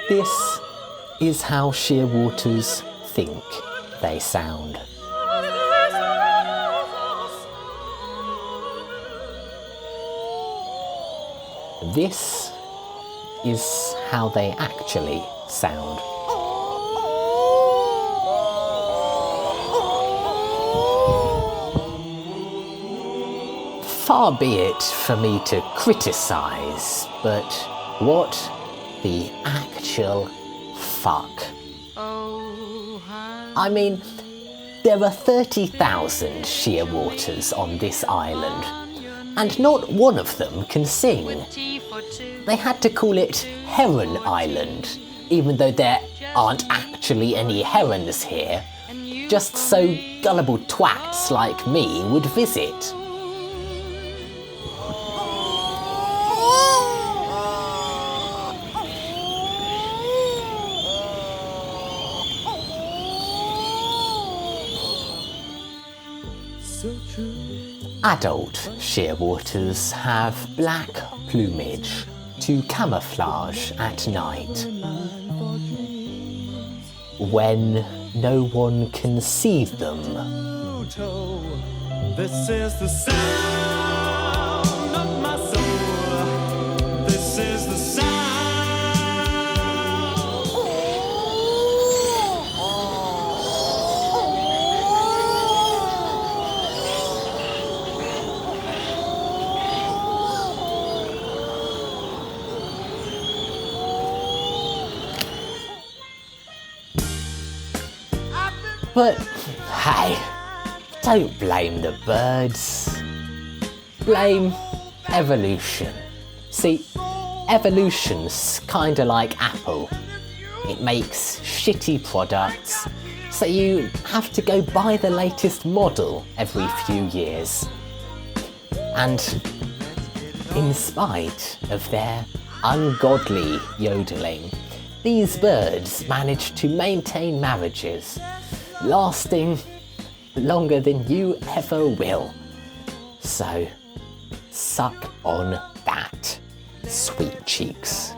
This is how shearwaters think they sound. This is how they actually sound. Far be it for me to criticise, but what the actual fuck? I mean, there are 30,000 shearwaters on this island, and not one of them can sing. They had to call it Heron Island, even though there aren't actually any herons here, just so gullible twats like me would visit. Adult shearwaters have black plumage to camouflage at night. When no one can see them. This is the sound of my soul. This is the sound. But hey, don't blame the birds. Blame evolution. See, evolution's kinda like Apple. It makes shitty products, so you have to go buy the latest model every few years. And in spite of their ungodly yodeling, these birds manage to maintain marriages lasting longer than you ever will. So, suck on that, sweet cheeks.